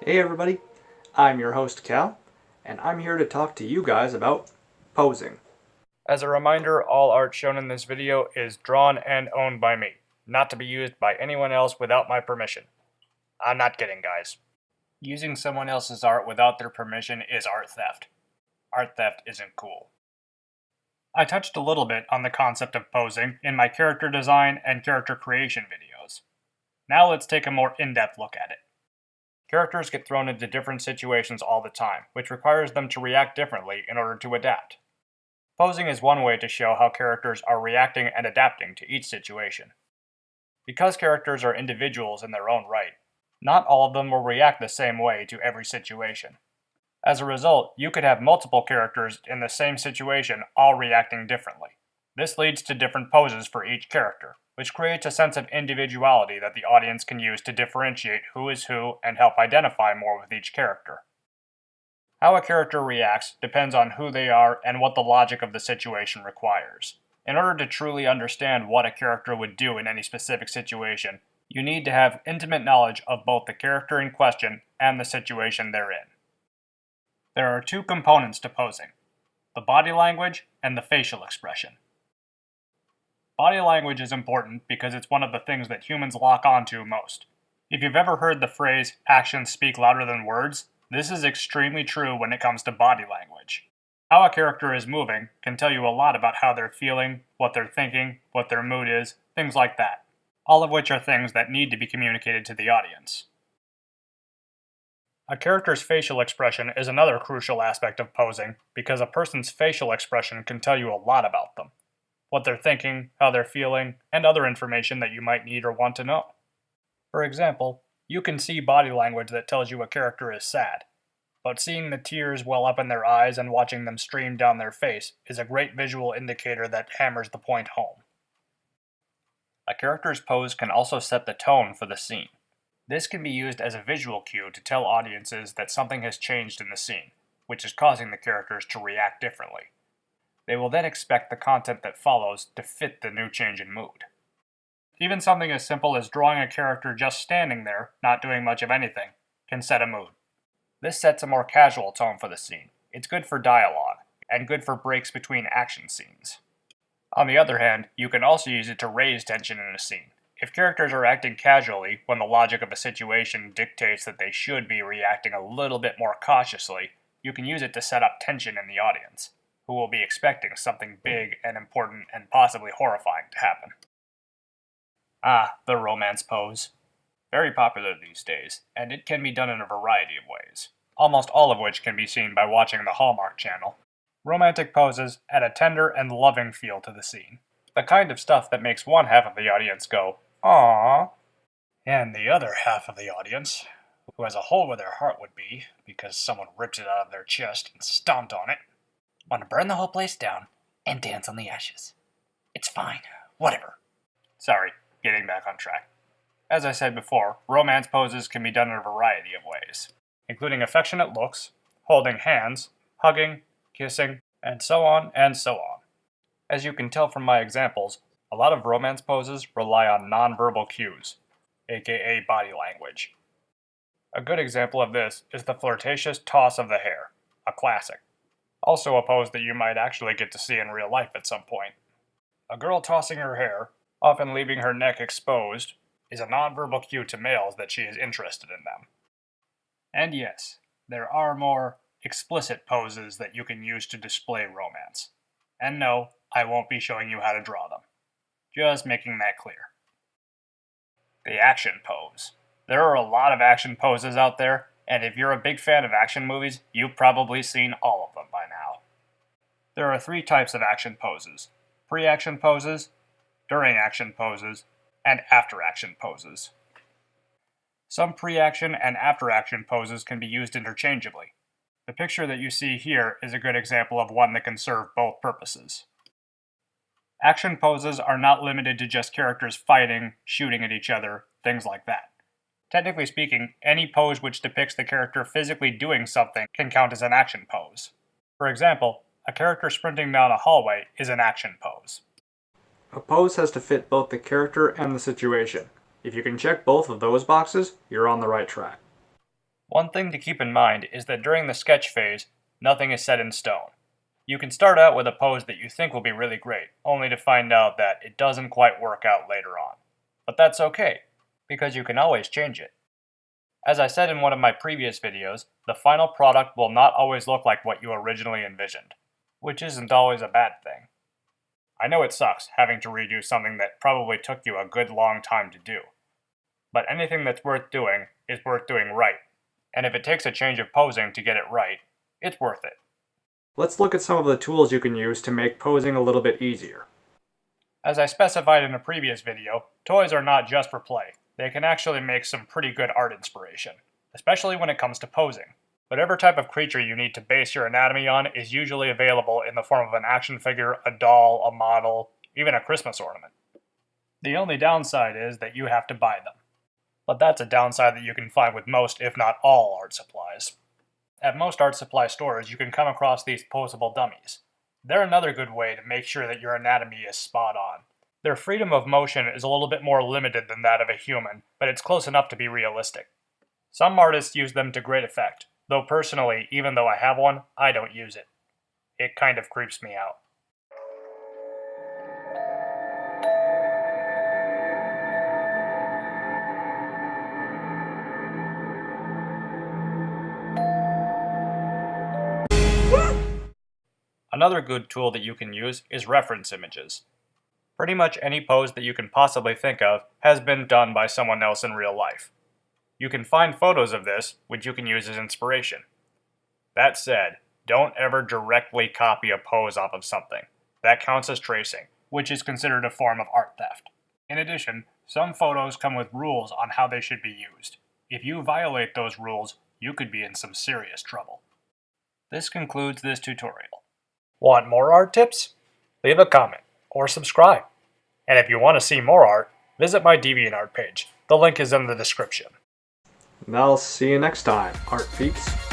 Hey everybody, I'm your host Cal, and I'm here to talk to you guys about posing. As a reminder, all art shown in this video is drawn and owned by me, not to be used by anyone else without my permission. I'm not kidding, guys. Using someone else's art without their permission is art theft. Art theft isn't cool. I touched a little bit on the concept of posing in my character design and character creation videos. Now let's take a more in-depth look at it. Characters get thrown into different situations all the time, which requires them to react differently in order to adapt. Posing is one way to show how characters are reacting and adapting to each situation. Because characters are individuals in their own right, not all of them will react the same way to every situation. As a result, you could have multiple characters in the same situation all reacting differently. This leads to different poses for each character, which creates a sense of individuality that the audience can use to differentiate who is who and help identify more with each character. How a character reacts depends on who they are and what the logic of the situation requires. In order to truly understand what a character would do in any specific situation, you need to have intimate knowledge of both the character in question and the situation they're in. There are two components to posing: the body language and the facial expression. Body language is important because it's one of the things that humans lock onto most. If you've ever heard the phrase, "actions speak louder than words," this is extremely true when it comes to body language. How a character is moving can tell you a lot about how they're feeling, what they're thinking, what their mood is, things like that. All of which are things that need to be communicated to the audience. A character's facial expression is another crucial aspect of posing because a person's facial expression can tell you a lot about them. What they're thinking, how they're feeling, and other information that you might need or want to know. For example, you can see body language that tells you a character is sad, but seeing the tears well up in their eyes and watching them stream down their face is a great visual indicator that hammers the point home. A character's pose can also set the tone for the scene. This can be used as a visual cue to tell audiences that something has changed in the scene, which is causing the characters to react differently. They will then expect the content that follows to fit the new change in mood. Even something as simple as drawing a character just standing there, not doing much of anything, can set a mood. This sets a more casual tone for the scene. It's good for dialogue, and good for breaks between action scenes. On the other hand, you can also use it to raise tension in a scene. If characters are acting casually when the logic of a situation dictates that they should be reacting a little bit more cautiously, you can use it to set up tension in the audience, who will be expecting something big and important and possibly horrifying to happen. The romance pose. Very popular these days, and it can be done in a variety of ways, almost all of which can be seen by watching the Hallmark Channel. Romantic poses add a tender and loving feel to the scene. The kind of stuff that makes one half of the audience go, "Aww," and the other half of the audience, who has a hole where their heart would be because someone ripped it out of their chest and stomped on it, want to burn the whole place down and dance on the ashes. It's fine. Whatever. Sorry, getting back on track. As I said before, romance poses can be done in a variety of ways, including affectionate looks, holding hands, hugging, kissing, and so on and so on. As you can tell from my examples, a lot of romance poses rely on nonverbal cues, aka body language. A good example of this is the flirtatious toss of the hair, a classic. Also a pose that you might actually get to see in real life at some point. A girl tossing her hair, often leaving her neck exposed, is a nonverbal cue to males that she is interested in them. And yes, there are more explicit poses that you can use to display romance. And no, I won't be showing you how to draw them. Just making that clear. The action pose. There are a lot of action poses out there, and if you're a big fan of action movies, you've probably seen all of them by now. There are 3 types of action poses: pre-action poses, during action poses, and after-action poses. Some pre-action and after-action poses can be used interchangeably. The picture that you see here is a good example of one that can serve both purposes. Action poses are not limited to just characters fighting, shooting at each other, things like that. Technically speaking, any pose which depicts the character physically doing something can count as an action pose. For example, a character sprinting down a hallway is an action pose. A pose has to fit both the character and the situation. If you can check both of those boxes, you're on the right track. One thing to keep in mind is that during the sketch phase, nothing is set in stone. You can start out with a pose that you think will be really great, only to find out that it doesn't quite work out later on. But that's okay, because you can always change it. As I said in one of my previous videos, the final product will not always look like what you originally envisioned, which isn't always a bad thing. I know it sucks having to redo something that probably took you a good long time to do, but anything that's worth doing is worth doing right, and if it takes a change of posing to get it right, it's worth it. Let's look at some of the tools you can use to make posing a little bit easier. As I specified in a previous video, toys are not just for play. They can actually make some pretty good art inspiration, especially when it comes to posing. Whatever type of creature you need to base your anatomy on is usually available in the form of an action figure, a doll, a model, even a Christmas ornament. The only downside is that you have to buy them. But that's a downside that you can find with most, if not all, art supplies. At most art supply stores, you can come across these posable dummies. They're another good way to make sure that your anatomy is spot on. Their freedom of motion is a little bit more limited than that of a human, but it's close enough to be realistic. Some artists use them to great effect, though personally, even though I have one, I don't use it. It kind of creeps me out. Another good tool that you can use is reference images. Pretty much any pose that you can possibly think of has been done by someone else in real life. You can find photos of this, which you can use as inspiration. That said, don't ever directly copy a pose off of something. That counts as tracing, which is considered a form of art theft. In addition, some photos come with rules on how they should be used. If you violate those rules, you could be in some serious trouble. This concludes this tutorial. Want more art tips? Leave a comment or subscribe. And if you want to see more art, visit my DeviantArt page. The link is in the description. And I'll see you next time, art peeps.